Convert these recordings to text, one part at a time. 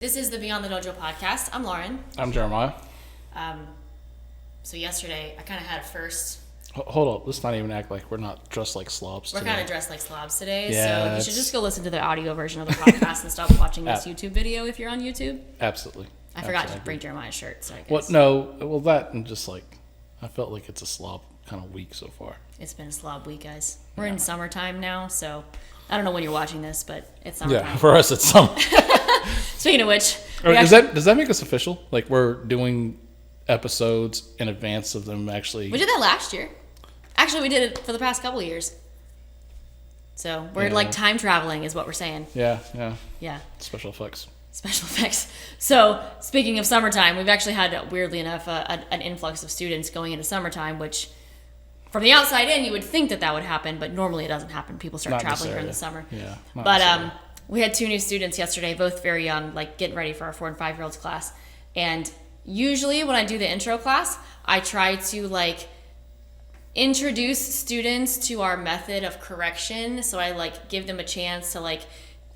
This is the Beyond the Dojo Podcast. I'm Lauren. I'm Jeremiah. So yesterday, I kind of had a first. Hold up. Let's not even act like we're not dressed like slobs We're today. kind of dressed like slobs today, Yeah, so you should just go listen to the audio version of the podcast and stop watching this YouTube video if you're on YouTube. Absolutely. I forgot to bring Jeremiah's shirt, so I guess. That and just like, I felt like it's a slob kind of week so far. It's been a slob week, guys. We're in summertime now, so I don't know when you're watching this, but it's summertime. Yeah, for us it's summer. Speaking of which, does that make us official? Like we're doing episodes in advance of them actually? We did that last year. Actually, we did it for the past couple of years. So we're like time traveling is what we're saying. Yeah. Special effects. So speaking of summertime, we've actually had, weirdly enough, an influx of students going into summertime, which from the outside in, you would think that would happen, but normally it doesn't happen. People start traveling during the summer. Yeah. But we had 2 new students yesterday, both very young, like getting ready for our 4 and 5-year-olds class. And usually when I do the intro class, I try to like introduce students to our method of correction. So I like give them a chance to like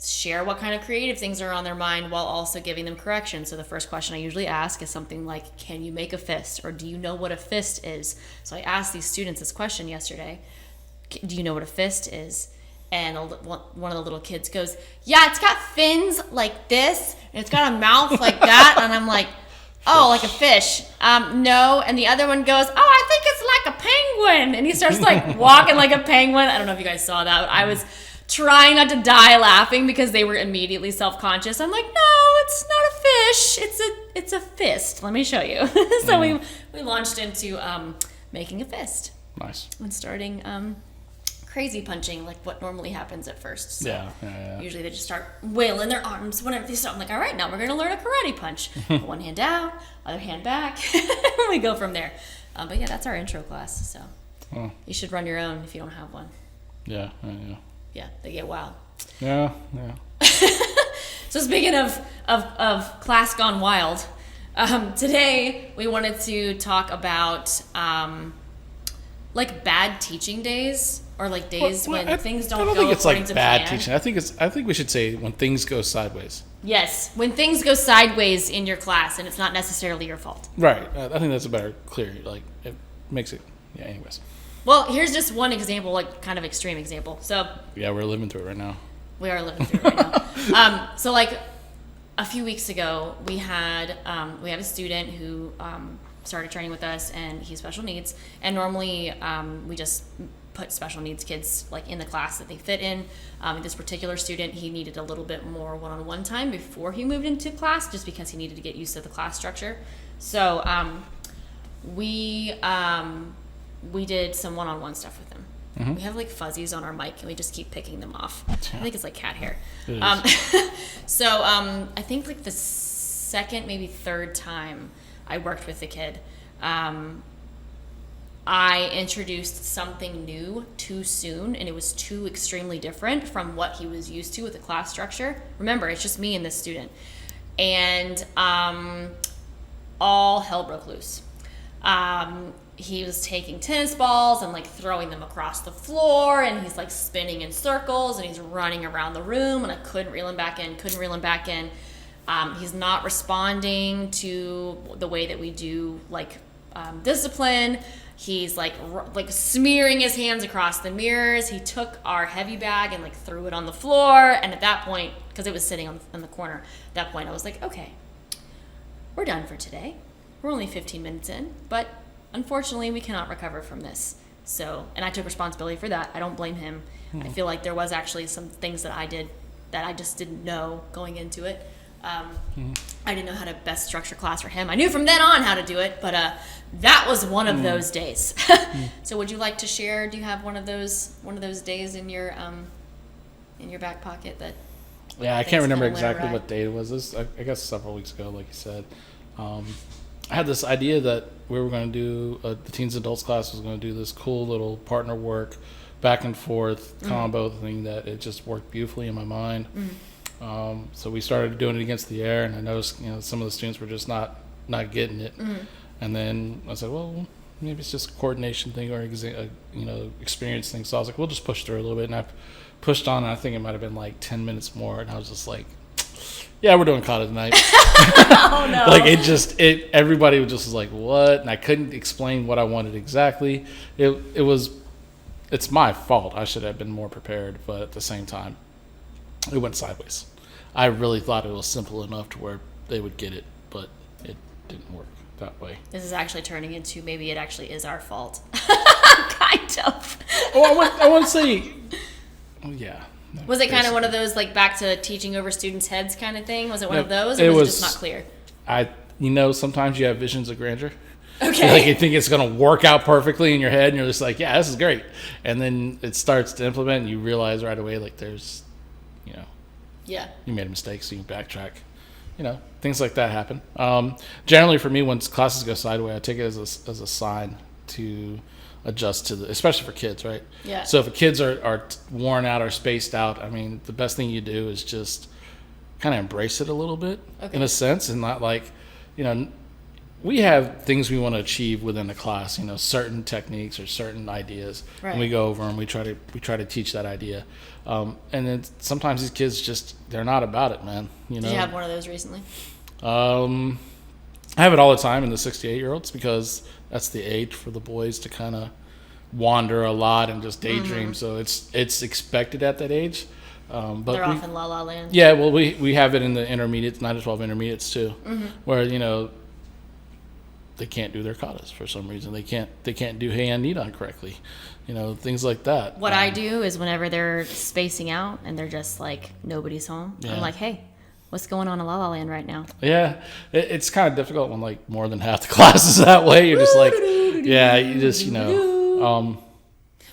share what kind of creative things are on their mind while also giving them correction. So the first question I usually ask is something like, can you make a fist? Or do you know what a fist is? So I asked these students this question yesterday. Do you know what a fist is? And one of the little kids goes, yeah, it's got fins like this, and it's got a mouth like that. And I'm like, oh, like a fish. No. And the other one goes, oh, I think it's like a penguin. And he starts like walking like a penguin. I don't know if you guys saw that. I was trying not to die laughing because they were immediately self-conscious. I'm like, no, it's not a fish. It's a fist. Let me show you. So we launched into making a fist. Nice. And starting crazy punching, like what normally happens at first. So yeah. Usually they just start wailing their arms whenever they start. I'm like, all right, now we're going to learn a karate punch. Put one hand down, other hand back. We go from there. But yeah, that's our intro class. So you should run your own if you don't have one. Yeah. Yeah, they get wild. Yeah. So speaking of class gone wild, today we wanted to talk about like bad teaching days or like days when things don't go according to plan. I don't think it's like bad teaching. I think we should say when things go sideways. Yes, when things go sideways in your class and it's not necessarily your fault. Right. I think that's a better, clear. Like it makes it. Yeah. Anyways. Well, here's just one example, like kind of extreme example. So yeah, we're living through it right now. We are living through it right now. So like a few weeks ago, we had a student who started training with us, and he's special needs. And normally we just put special needs kids like in the class that they fit in. This particular student, he needed a little bit more one-on-one time before he moved into class, just because he needed to get used to the class structure. So we did some one-on-one stuff with him. Mm-hmm. We have like fuzzies on our mic, and we just keep picking them off. I think it's like cat hair. So I think like the second, maybe third time I worked with the kid, I introduced something new too soon, and it was too extremely different from what he was used to with the class structure. Remember, it's just me and this student. And all hell broke loose. He was taking tennis balls and like throwing them across the floor, and he's like spinning in circles, and he's running around the room, and I couldn't reel him back in. He's not responding to the way that we do like discipline. He's like smearing his hands across the mirrors. He took our heavy bag and like threw it on the floor, and at that point, because it was sitting in the corner, at that point I was like, okay, we're done for today. We're only 15 minutes in, but unfortunately, we cannot recover from this. So, and I took responsibility for that. I don't blame him. I feel like there was actually some things that I did that I just didn't know going into it. I didn't know how to best structure class for him. I knew from then on how to do it, but that was one of those days. So, would you like to share? Do you have one of those days in your back pocket that? Yeah, I can't remember exactly what day it was. This, I guess, several weeks ago, like you said. I had this idea that we were going to do, the teens and adults class was going to do this cool little partner work, back and forth combo thing that it just worked beautifully in my mind. So we started doing it against the air, and I noticed, some of the students were just not getting it. And then I said, well, maybe it's just a coordination thing or experience thing. So I was like, we'll just push through a little bit, and I pushed on. And I think it might have been like 10 minutes more, and I was just like, yeah, we're doing kata tonight. Oh no! Like everybody just was like, what? And I couldn't explain what I wanted exactly. It's my fault. I should have been more prepared, but at the same time, it went sideways. I really thought it was simple enough to where they would get it, but it didn't work that way. This is actually turning into maybe it actually is our fault. Kind of. Oh, I want to say, yeah. Was it kind of one of those, like, back to teaching over students' heads kind of thing? Was it one of those, or was it just not clear? Sometimes you have visions of grandeur. Okay. Like you think it's going to work out perfectly in your head, and you're just like, yeah, this is great. And then it starts to implement, and you realize right away, like, there's, yeah, you made a mistake, so you backtrack. Things like that happen. Generally, for me, when classes go sideways, I take it as a sign to adjust to especially for kids, right? Yeah. So if the kids are worn out or spaced out, I mean, the best thing you do is just kind of embrace it a little bit, in a sense, and not like, we have things we want to achieve within the class, certain techniques or certain ideas, right. And we go over and we try to teach that idea. And then sometimes these kids they're not about it, man. Did you have one of those recently? I have it all the time in the 6 to 8 year olds because that's the age for the boys to kind of wander a lot and just daydream. So it's expected at that age. But they're off in La La Land. Yeah, well, we have it in the intermediates, 9 to 12 intermediates too, where they can't do their katas for some reason. They can't do hand nidan correctly, things like that. What I do is whenever they're spacing out and they're just like nobody's home, I'm like, hey, what's going on in La La Land right now? Yeah, it's kind of difficult when like more than half the class is that way. You're just like, yeah, you just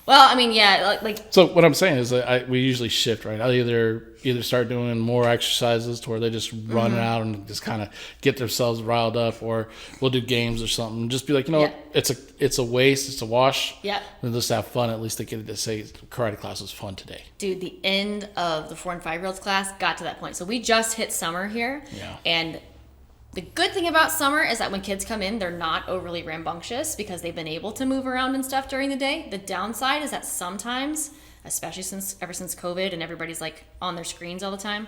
Well, I mean, yeah, like. So what I'm saying is that we usually shift, right? I'll either start doing more exercises to where they just run out and just kind of get themselves riled up, or we'll do games or something. Just be like, what? It's a waste, it's a wash. Yeah. And just have fun. At least they get to say karate class was fun today. Dude, the end of the 4 and 5 year olds class got to that point. So we just hit summer here. Yeah. And the good thing about summer is that when kids come in, they're not overly rambunctious because they've been able to move around and stuff during the day. The downside is that sometimes, especially ever since COVID and everybody's like on their screens all the time,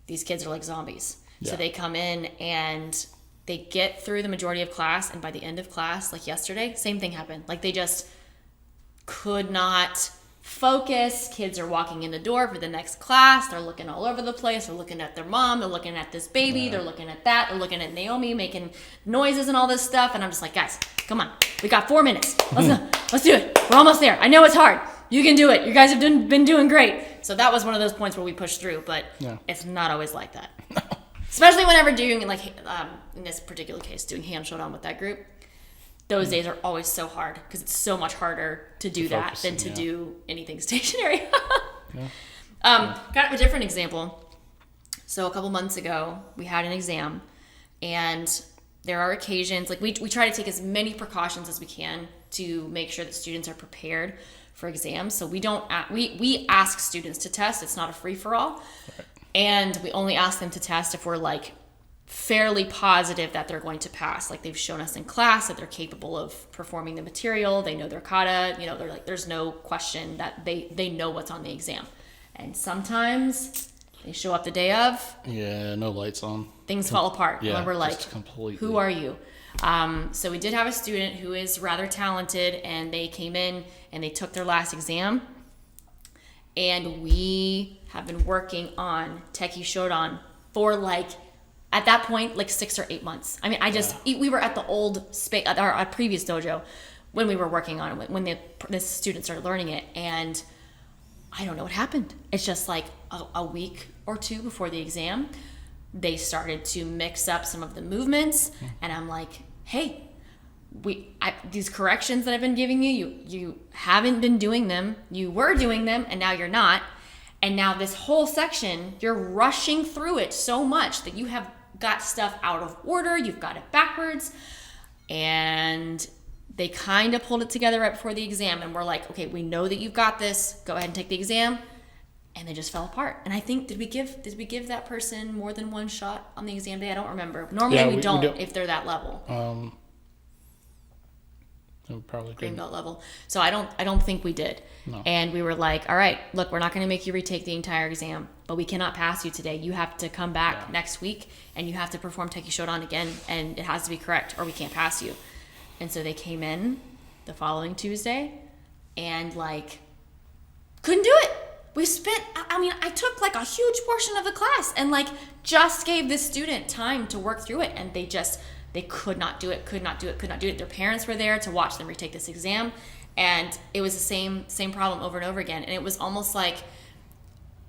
these kids are like zombies. Yeah. So they come in and they get through the majority of class, and by the end of class, like yesterday, same thing happened. Like they just could not focus. Kids are walking in the door for the next class. They're looking all over the place. They're looking at their mom. They're looking at this baby. Yeah. They're looking at that. They're looking at Naomi making noises and all this stuff. And I'm just like, guys, come on. We got 4 minutes. Let's do it. We're almost there. I know it's hard. You can do it. You guys have been doing great. So that was one of those points where we pushed through, but It's not always like that. No. Especially whenever doing, like, in this particular case, doing hand showdown with that group. Those days are always so hard because it's so much harder to do that than to do anything stationary. Kind of a different example. So a couple months ago, we had an exam, and there are occasions, like we try to take as many precautions as we can to make sure that students are prepared for exams. So we ask students to test. It's not a free-for-all. Right. And we only ask them to test if we're like fairly positive that they're going to pass. Like they've shown us in class that they're capable of performing the material. They know their kata, they're like, there's no question that they know what's on the exam. And sometimes they show up the day of. Yeah, no lights on. Things fall apart. Yeah, and we're like, who are you? So we did have a student who is rather talented, and they came in and they took their last exam. And we have been working on Teki Shodan for at that point, 6 or 8 months. I mean, we were at the old space, at our previous dojo when we were working on it, when the students started learning it. And I don't know what happened. It's just like a week or two before the exam, they started to mix up some of the movements. And I'm like, hey, these corrections that I've been giving you haven't been doing them. You were doing them, and now you're not. And now this whole section, you're rushing through it so much that you have got stuff out of order, you've got it backwards. And they kind of pulled it together right before the exam, and we're like, okay, we know that you've got this, go ahead and take the exam. And they just fell apart. And I think, did we give that person more than one shot on the exam day? I don't remember. Normally we don't if they're that level. Probably green belt level. So I don't think we did. No. And we were like, all right, look, we're not going to make you retake the entire exam, but we cannot pass you today. You have to come back next week and you have to perform Teiki Shodan again, and it has to be correct or we can't pass you. And so they came in the following Tuesday and like couldn't do it. We spent, I took like a huge portion of the class and like just gave this student time to work through it, and they could not do it. Their parents were there to watch them retake this exam, and it was the same problem over and over again. And it was almost like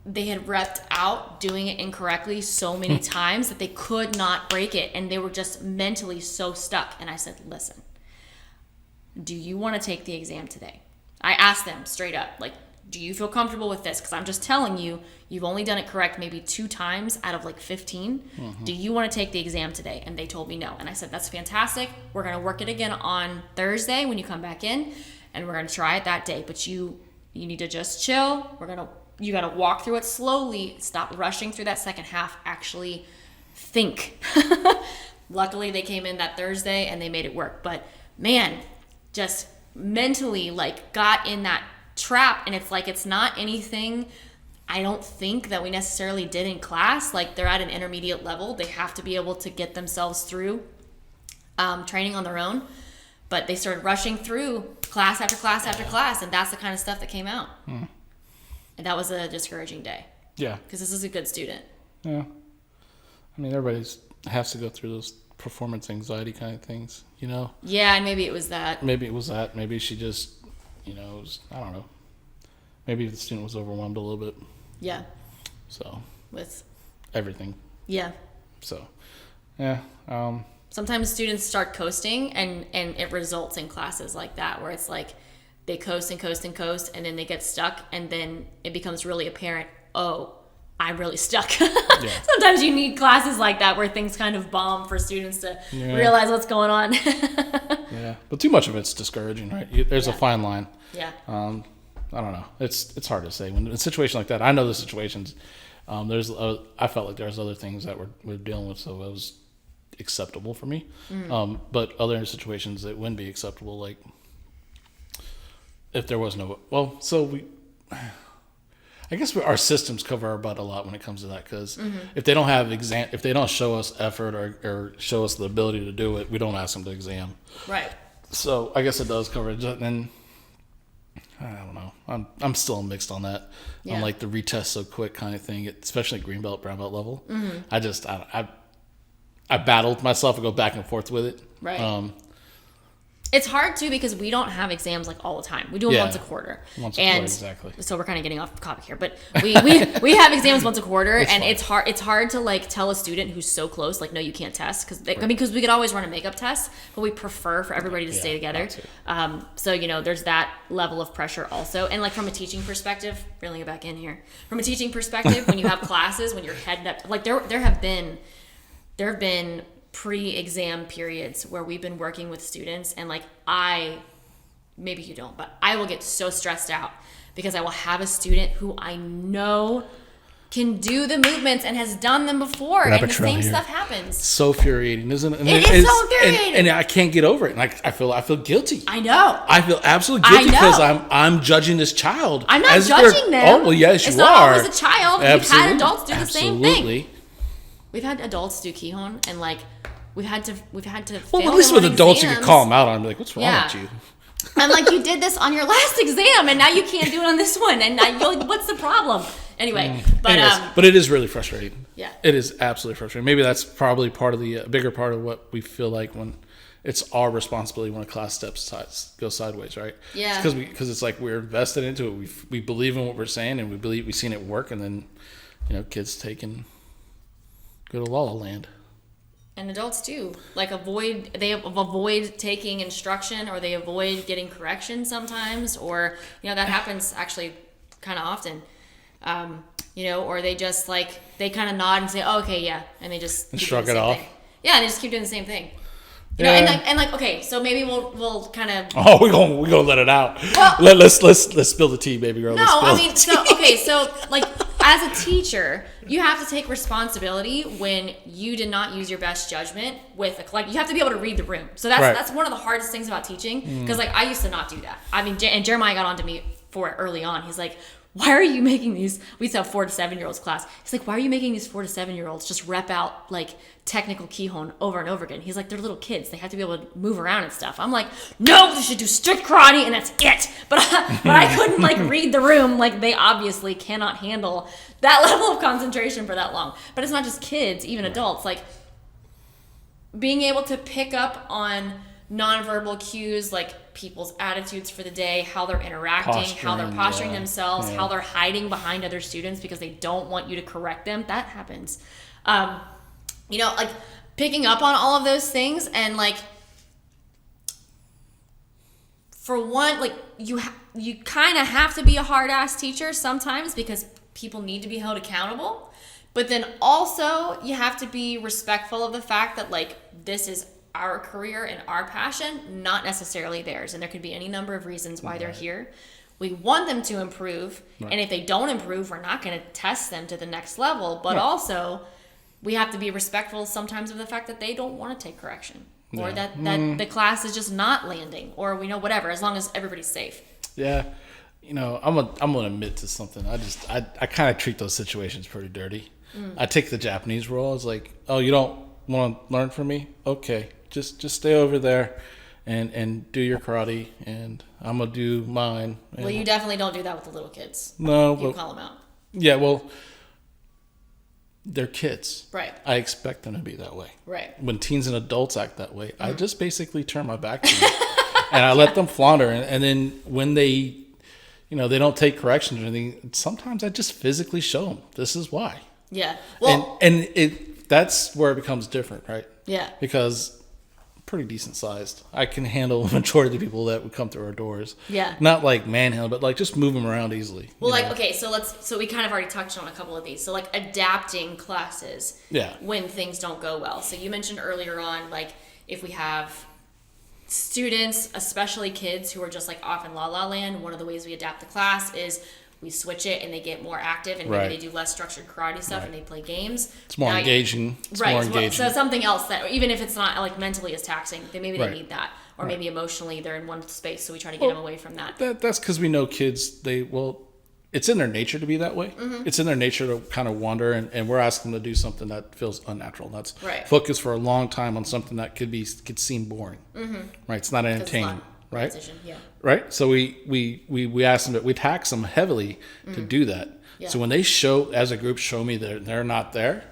they had repped out doing it incorrectly so many times that they could not break it, and they were just mentally so stuck. And I said, listen, do you want to take the exam today? I asked them straight up, like, do you feel comfortable with this? Because I'm just telling you, you've only done it correct maybe 2 times out of like 15. Mm-hmm. Do you want to take the exam today? And they told me no. And I said, that's fantastic. We're going to work it again on Thursday when you come back in, and we're going to try it that day. But you need to just chill. You got to walk through it slowly. Stop rushing through that second half. Actually think. Luckily, they came in that Thursday and they made it work. But man, just mentally like got in that trap, and it's like it's not anything I don't think that we necessarily did in class. Like they're at an intermediate level, they have to be able to get themselves through training on their own, but they started rushing through class after class after class, and that's the kind of stuff that came out. And that was a discouraging day, because this is a good student. Everybody has to go through those performance anxiety kind of things, and maybe it was that maybe she just I don't know. Maybe the student was overwhelmed a little bit. Yeah. So. With. Everything. Yeah. So. Sometimes students start coasting, and it results in classes like that, where it's like they coast and coast and coast, and then they get stuck, and then it becomes really apparent, oh, I'm really stuck. Sometimes you need classes like that where things kind of bomb for students to realize what's going on. But too much of it's discouraging, right? There's a fine line. I don't know. It's hard to say. When in a situation like that, I know the situations. I felt like there's other things that we're dealing with, so it was acceptable for me. But other situations it wouldn't be acceptable, like if there was no. Well, so I guess our systems cover our butt a lot when it comes to that, because if they don't have if they don't show us effort or show us the ability to do it, we don't ask them to exam. Right. So I guess it does cover it. And I don't know. I'm still mixed on that. On like the retest so quick kind of thing, especially at green belt, brown belt level. I battled myself and go back and forth with it. Right. It's hard too, because we don't have exams like all the time. We do them once a quarter. Exactly. So we're kind of getting off topic here, but we have exams once a quarter, and fun. it's hard to like tell a student who's so close, like, no, you can't test, because we could always run a makeup test, but we prefer for everybody to stay together. So there's that level of pressure also, and like from a teaching perspective, reeling it back in here. From a teaching perspective, when you have classes, when you're heading up, like there have been pre-exam periods where we've been working with students, and like maybe you don't, but I will get so stressed out because I will have a student who I know can do the movements and has done them before, and the same stuff happens. So infuriating, isn't it? It is so infuriating, and I can't get over it. And I feel guilty. I know. I feel absolutely guilty because I'm judging this child. I'm not judging them. Oh well, yes, you are. It's not always a child. Absolutely. We've had adults do the same thing. We've had adults do Kihon, and like we've had to. Well, at least with adults, you can call them out on, be like, "What's wrong with you?" I'm like, you did this on your last exam, and now you can't do it on this one, and now what's the problem? Anyway, but it is really frustrating. Yeah, it is absolutely frustrating. Maybe that's probably part of the bigger part of what we feel like when it's our responsibility when a class goes sideways, right? Yeah, because it's like we're invested into it. We believe in what we're saying, and we've seen it work, and then kids go to La La Land. And adults too, like avoid taking instruction, or they avoid getting correction sometimes, or that happens actually kind of often. Or they just like they kind of nod and say, oh, okay, yeah, and they just shrug it off. Yeah, they just keep doing the same thing. And like okay, so maybe we'll kind of we're gonna let it out. Well, let's spill the tea, baby girl. No, I mean, so like as a teacher, you have to take responsibility when you did not use your best judgment with a you have to be able to read the room. So that's one of the hardest things about teaching, because like I used to not do that. I mean, and Jeremiah got on to me for it early on. He's like, why are you making these? We used to have 4 to 7 year olds class. He's like, why are you making these 4 to 7 year olds just rep out like technical kihon over and over again? He's like, they're little kids. They have to be able to move around and stuff. I'm like, no, they should do strict karate and that's it. But I couldn't like read the room. Like they obviously cannot handle that level of concentration for that long. But it's not just kids, even adults. Like being able to pick up on nonverbal cues, like people's attitudes for the day, how they're interacting, how they're posturing themselves, how they're hiding behind other students because they don't want you to correct them. That happens. You know, like picking up on all of those things, and like for one, like you kind of have to be a hard ass teacher sometimes because people need to be held accountable. But then also you have to be respectful of the fact that like this is our career and our passion, not necessarily theirs. And there could be any number of reasons why they're here. We want them to improve. And if they don't improve, we're not going to test them to the next level. But also, we have to be respectful sometimes of the fact that they don't want to take correction. Or that the class is just not landing. Or we know whatever, as long as everybody's safe. Yeah. You know, I'm gonna admit to something. I kind of treat those situations pretty dirty. I take the Japanese role. It's like, oh, you don't want to learn from me? Okay. Just stay over there and do your karate, and I'm going to do mine. Well, you definitely don't do that with the little kids. No. You call them out. Yeah, well, they're kids. Right. I expect them to be that way. Right. When teens and adults act that way, I just basically turn my back to them. And I let them flounder. And then when they, you know, they don't take corrections or anything, sometimes I just physically show them, this is why. Yeah. Well, and that's where it becomes different, right? Yeah. Because pretty decent sized. I can handle the majority of the people that would come through our doors. Yeah. Not like manhandle, but like just move them around easily. Well, like, okay, so we kind of already touched on a couple of these. So like adapting classes when things don't go well. So you mentioned earlier on, like if we have students, especially kids who are just like off in la la land, one of the ways we adapt the class is we switch it and they get more active and maybe they do less structured karate stuff and they play games. It's more engaging. More engaging. So something else that, even if it's not like mentally as taxing, then maybe they need that. Or maybe emotionally they're in one space, so we try to get them away from that. That's because we know kids, it's in their nature to be that way. Mm-hmm. It's in their nature to kind of wander, and we're asking them to do something that feels unnatural. That's focus for a long time on something that could seem boring. Mm-hmm. Right? It's not entertaining. Right? Yeah. Right? So we ask them, we tax them heavily to do that. Yeah. So when they as a group show me that they're not there,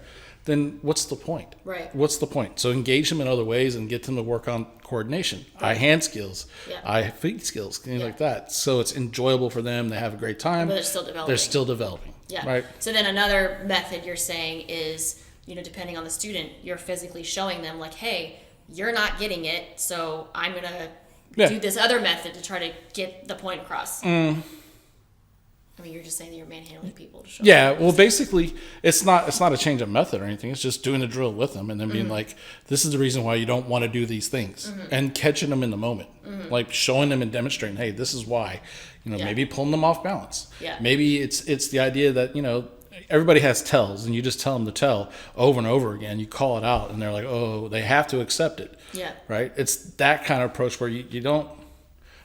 then what's the point? Right. What's the point? So engage them in other ways and get them to work on coordination, eye-hand skills, eye-feet skills, things like that. So it's enjoyable for them. They have a great time. But they're still developing. Yeah. Right. So then another method you're saying is, you know, depending on the student, you're physically showing them like, hey, you're not getting it, so I'm going to do this other method to try to get the point across. I mean, you're just saying that you're manhandling people to show them. Well, basically, it's not a change of method or anything. It's just doing the drill with them and then being like, this is the reason why you don't want to do these things, and catching them in the moment, like showing them and demonstrating, hey, this is why. You know, maybe pulling them off balance. Yeah. Maybe it's the idea that, you know, everybody has tells, and you just tell them to tell over and over again. You call it out, and they're like, oh, they have to accept it. Yeah. Right? It's that kind of approach where you don't,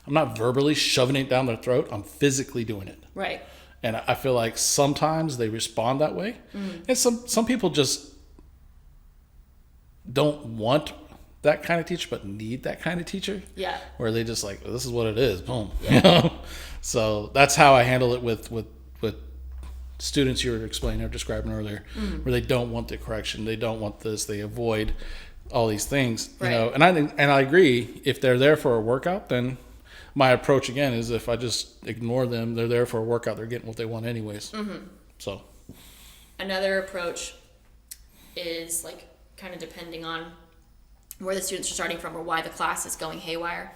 I'm not verbally shoving it down their throat. I'm physically doing it. Right. And I feel like sometimes they respond that way. And some people just don't want that kind of teacher, but need that kind of teacher. Yeah. Where they just like, this is what it is. Boom. Yeah. You know? So that's how I handle it with students you were explaining or describing earlier, where they don't want the correction, they don't want this, they avoid all these things, you know. And I agree. If they're there for a workout, then my approach again is if I just ignore them, they're there for a workout, they're getting what they want anyways. So another approach is like kind of depending on where the students are starting from or why the class is going haywire,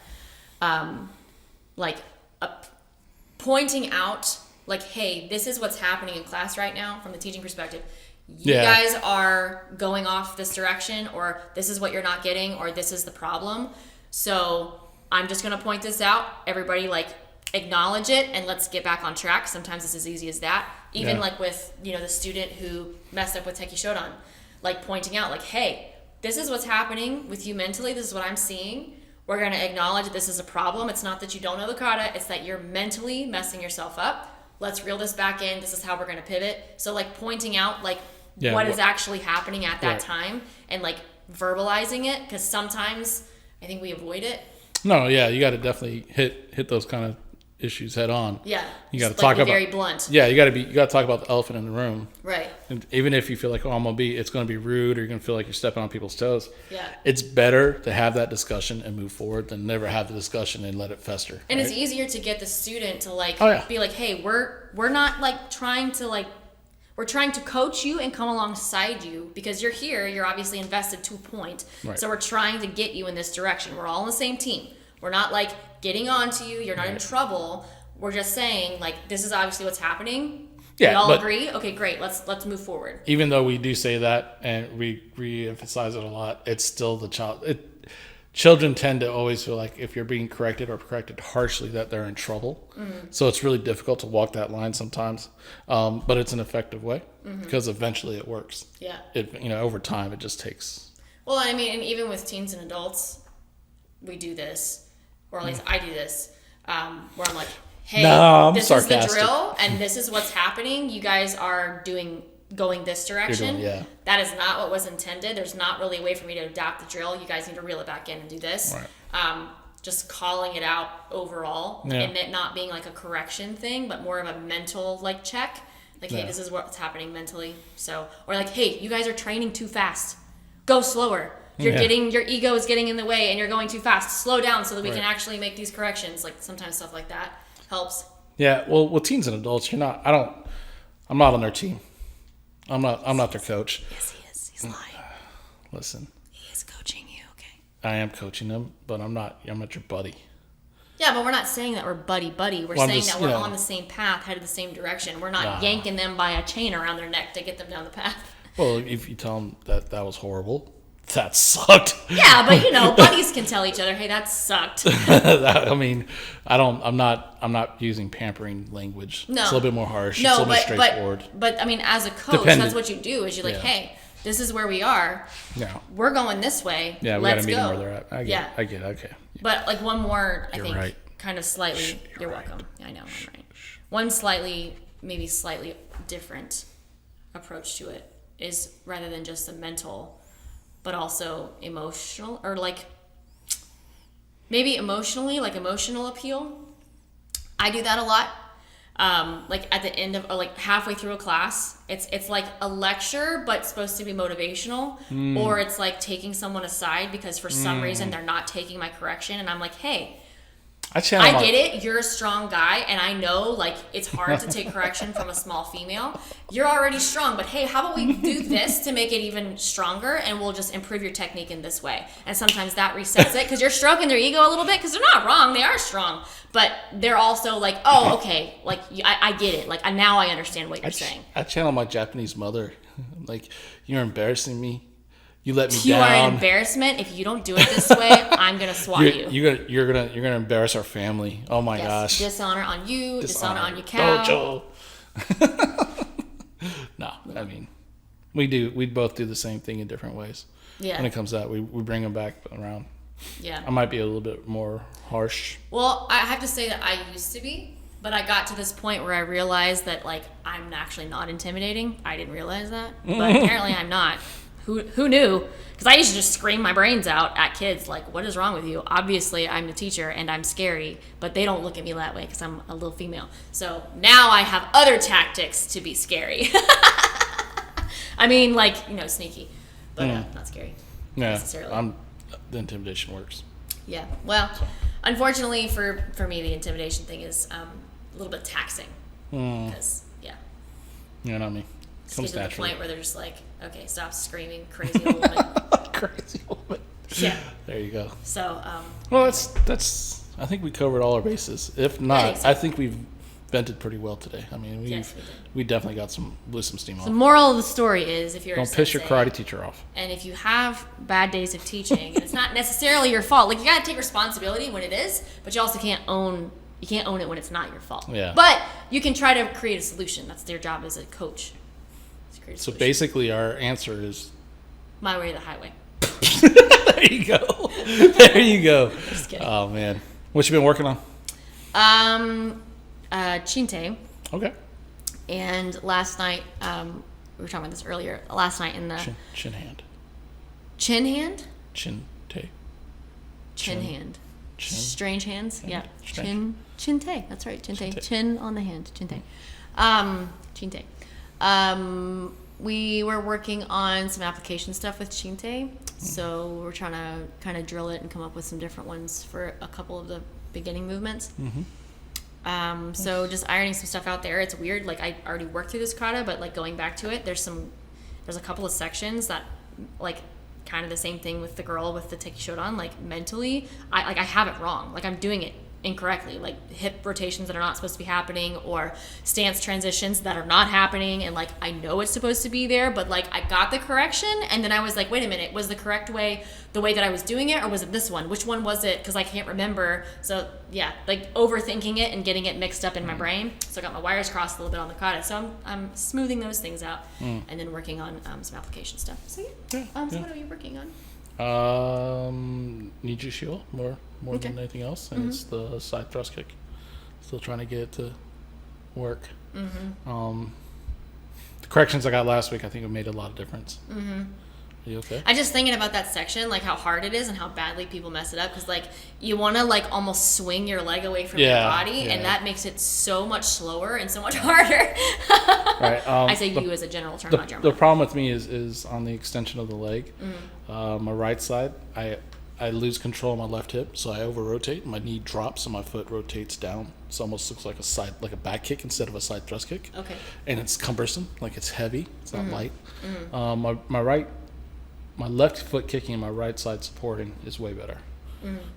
pointing out like, hey, this is what's happening in class right now from the teaching perspective. You guys are going off this direction, or this is what you're not getting, or this is the problem. So I'm just going to point this out. Everybody, like, acknowledge it and let's get back on track. Sometimes it's as easy as that. Even like with, the student who messed up with Teki Shodan, like pointing out like, hey, this is what's happening with you mentally. This is what I'm seeing. We're going to acknowledge that this is a problem. It's not that you don't know the kata. It's that you're mentally messing yourself up. Let's reel this back in. This is how we're going to pivot. So like pointing out like what is actually happening at that time and like verbalizing it, because sometimes I think we avoid it. No, yeah, you got to definitely hit those kind of issues head on. Yeah, you got to talk about very blunt. Yeah, you got to talk about the elephant in the room. Right. And even if you feel like it's going to be rude, or you're going to feel like you're stepping on people's toes. Yeah. It's better to have that discussion and move forward than never have the discussion and let it fester. And it's easier to get the student to like be like, hey, we're not like trying to like. We're trying to coach you and come alongside you because you're here. You're obviously invested to a point. Right. So we're trying to get you in this direction. We're all on the same team. We're not like getting on to you. You're not in trouble. We're just saying like, this is obviously what's happening. Yeah, we all agree. Okay, great. Let's move forward. Even though we do say that and we re-emphasize it a lot, it's still the child. Children tend to always feel like if you're being corrected or corrected harshly that they're in trouble. Mm-hmm. So it's really difficult to walk that line sometimes. But it's an effective way because eventually it works. Yeah. Over time it just takes. Well, I mean, and even with teens and adults, we do this, or at least I do this, where I'm like, hey, this sarcastic. Is the drill and this is what's happening. You guys are going this direction. That is not what was intended. There's not really a way for me to adapt the drill. You guys need to reel it back in and do this. Right. Just calling it out overall and it not being like a correction thing, but more of a mental like check. Like, hey, this is what's happening mentally. So, or like, hey, you guys are training too fast. Go slower. Your ego is getting in the way and you're going too fast. Slow down so that we can actually make these corrections. Like sometimes stuff like that helps. Yeah. Well, with teens and adults, I'm not on their team. I'm not their coach. Yes, he is. He's lying. Listen. He is coaching you, okay? I am coaching them, but I'm not your buddy. Yeah, but we're not saying that we're buddy-buddy. We're saying that we're on the same path, headed the same direction. We're not yanking them by a chain around their neck to get them down the path. Well, if you tell them that was horrible, that sucked. Yeah, but buddies can tell each other, hey, that sucked. I mean, I'm not using pampering language. No. It's a little bit more harsh. No, it's a little bit straightforward. But I mean, as a coach, that's what you do is you're like, hey, this is where we are. Yeah. We're going this way. Yeah, we got to meet them where they're at. I get it. Okay. But like one more, I you're think, right. kind of slightly, you're welcome. I know, I'm right. One slightly different approach to it is rather than just the mental, but also emotional, or like maybe emotionally, like emotional appeal. I do that a lot. Like at the end of, or like halfway through a class, it's like a lecture, but supposed to be motivational, or it's like taking someone aside because for some reason they're not taking my correction, and I'm like, hey, I get it. You're a strong guy, and I know like it's hard to take correction from a small female. You're already strong, but hey, how about we do this to make it even stronger, and we'll just improve your technique in this way. And sometimes that resets it because you're stroking their ego a little bit because they're not wrong. They are strong, but they're also like, oh, okay, like I get it. Like now I understand what you're saying. I channel my Japanese mother. Like, you're embarrassing me. You let me down. You are an embarrassment. If you don't do it this way, I'm gonna swat you. You're gonna embarrass our family. Oh my gosh. Dishonor on you. Dishonor on your cow. Dojo. No, I mean, we both do the same thing in different ways. Yeah. When it comes to that, we bring them back around. Yeah. I might be a little bit more harsh. Well, I have to say that I used to be, but I got to this point where I realized that like I'm actually not intimidating. I didn't realize that, but apparently I'm not. Who knew? Because I used to just scream my brains out at kids, like, what is wrong with you? Obviously, I'm the teacher, and I'm scary, but they don't look at me that way because I'm a little female. So now I have other tactics to be scary. I mean, like, sneaky, but not scary. Yeah, necessarily. The intimidation works. Yeah, well, unfortunately for me, the intimidation thing is a little bit taxing. Because, You know what I mean? Get to the point where they're just like, okay, stop screaming, crazy old woman. Crazy woman. Yeah. There you go. So, well, that's. I think we covered all our bases. If not, I think we've vented pretty well today. I mean, we definitely got blew some steam off. The moral of the story is, if you're don't piss your karate teacher off. And if you have bad days of teaching, and it's not necessarily your fault. Like, you got to take responsibility when it is, but you also can't own You can't own it when it's not your fault. Yeah. But you can try to create a solution. That's their job as a coach. So basically our answer is... my way or the highway. There you go. There you go. Just kidding. Oh, man. What you been working on? Chinte. Okay. And last night, we were talking about this earlier. Last night in the... Chin hand. Chin hand? Chinte. Chin hand. Strange hands. Yeah. Strange. Chinte. That's right. Chinte. Chin on the hand. Chinte. Chinte. We were working on some application stuff with Chinte. So we're trying to kind of drill it and come up with some different ones for a couple of the beginning movements. So just ironing some stuff out there. It's weird. Like, I already worked through this kata, but like going back to it, there's a couple of sections that like kind of the same thing with the girl with the Teki Shodan. Like mentally, I have it wrong. Like I'm doing it incorrectly, like hip rotations that are not supposed to be happening, or stance transitions that are not happening, and like I know it's supposed to be there, but like I got the correction, and then I was like, wait a minute, was the correct way the way that I was doing it, or was it this one? Which one was it? Because I can't remember. So yeah, like overthinking it and getting it mixed up in my brain. So I got my wires crossed a little bit on the kata. So I'm smoothing those things out, and then working on some application stuff. So yeah. So what are you working on? Nijishio more than anything else, and it's the side thrust kick. Still trying to get it to work. The corrections I got last week, I think it made a lot of difference. Are you okay? I just thinking about that section, like how hard it is and how badly people mess it up, because like you want to like almost swing your leg away from your body, and that makes it so much slower and so much harder. Right. I say you as a general term, not German. The problem with me is on the extension of the leg. My right side, I lose control of my left hip, so I over rotate. My knee drops and my foot rotates down. It almost looks like a back kick instead of a side thrust kick. Okay. And it's cumbersome, like it's heavy. It's not light. My left foot kicking and my right side supporting is way better.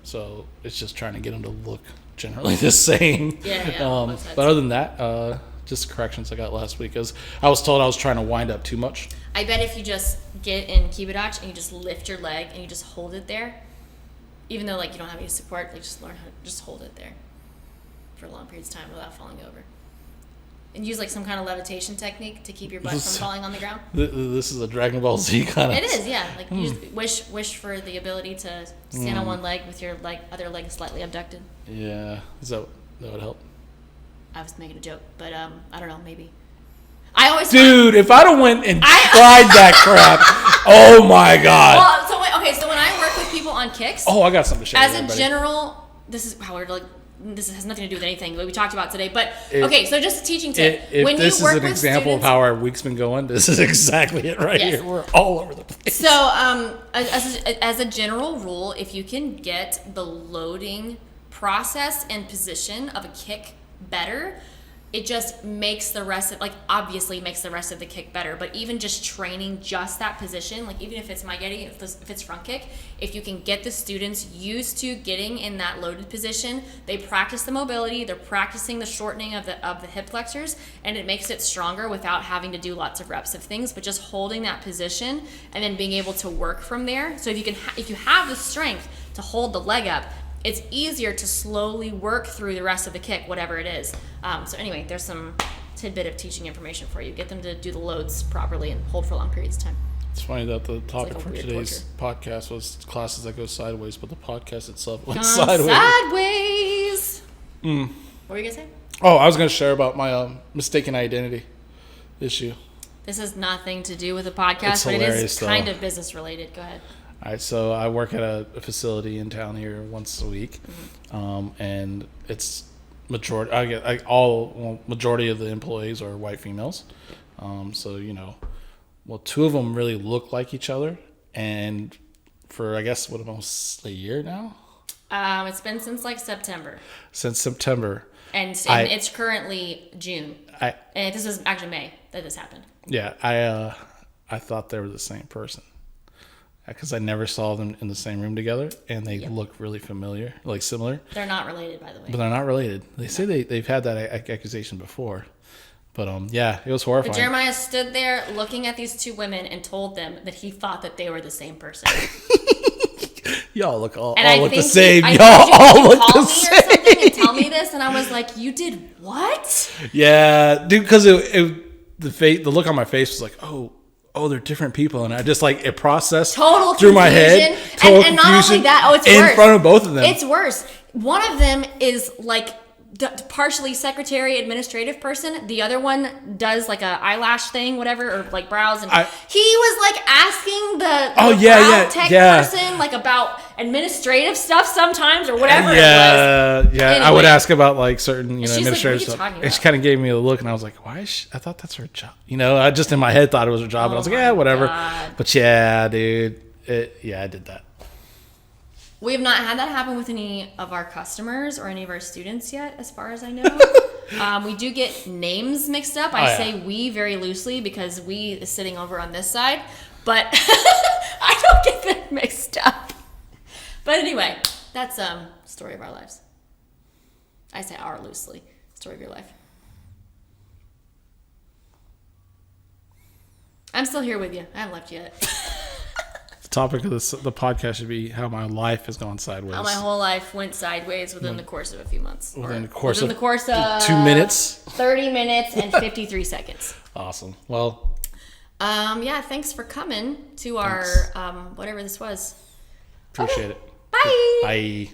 So it's just trying to get them to look generally the same. But other than that, just corrections I got last week. As I was told I was trying to wind up too much. I bet if you just get in Kibidachi and you just lift your leg and you just hold it there, even though like you don't have any support, like just learn how to just hold it there for long periods of time without falling over. And use like some kind of levitation technique to keep your butt from falling on the ground. This is a Dragon Ball Z kind of... It is, yeah. Like you just wish for the ability to stand on one leg with your other leg slightly abducted. Yeah. That would help? I was making a joke, but I don't know, maybe. I always... Dude, if I'd have went and tried that crap, oh my God. Well, so when I work with people on kicks... Oh, I got something to share with everybody. As a general... This is how we're like... This has nothing to do with anything that we talked about today, but so just a teaching tip. If this is an example of how our week's been going, this is exactly it right here. We're all over the place. So, as a general rule, if you can get the loading process and position of a kick better, it just makes the rest of, obviously makes the rest of the kick better, but even just training just that position, like even if it's Maigeri, if it's front kick, if you can get the students used to getting in that loaded position, they practice the mobility, they're practicing the shortening of the hip flexors, and it makes it stronger without having to do lots of reps of things, but just holding that position and then being able to work from there. So if you have the strength to hold the leg up, it's easier to slowly work through the rest of the kick, whatever it is. So anyway, there's some tidbit of teaching information for you. Get them to do the loads properly and hold for long periods of time. It's funny that the topic for today's podcast was classes that go sideways, but the podcast itself went sideways. What were you going to say? Oh, I was going to share about my mistaken identity issue. This has nothing to do with the podcast, but it is kind of business related. Go ahead. All right, so I work at a facility in town here once a week, and it's majority of the employees are white females. So two of them really look like each other, and for I guess almost a year now. It's been since September. Since September, and it's currently June. And this is actually May that this happened. Yeah, I thought they were the same person. Because I never saw them in the same room together, and they look really familiar, similar. They're not related, by the way. But they're not related. They say they've had that accusation before. But it was horrifying. But Jeremiah stood there looking at these two women and told them that he thought that they were the same person. Y'all look all And look the think same. I Y'all told you all to look call the me same. or something and tell me this, and I was like, "You did what?" Yeah, dude. Because the look on my face was like, oh, they're different people, and I just like it processed Total through my confusion. head. Total And not confusion only that, it's in worse. front of both of them. It's worse. One of them is like partially secretary administrative person. The other one does like a eyelash thing, whatever, or like brows. And he was like asking the brow tech person like about administrative stuff sometimes or whatever it was. Yeah. Anyway, I would ask about like certain administrative like, stuff. And she kind of gave me a look, and I was like, why is she? I thought that's her job. I just in my head thought it was her job, but I was like, yeah, whatever. God. But yeah, dude, I did that. We have not had that happen with any of our customers or any of our students yet, as far as I know. We do get names mixed up. I say we very loosely because we is sitting over on this side, but I don't get them mixed up. But anyway, that's story of our lives. I say our loosely. Story of your life. I'm still here with you. I haven't left yet. The topic of the podcast should be how my life has gone sideways. How my whole life went sideways within the course of a few months. Within the course of 2 minutes, 30 minutes, and 53 seconds. Awesome. Well, yeah. Thanks for coming to our whatever this was. Appreciate it. Bye. Bye.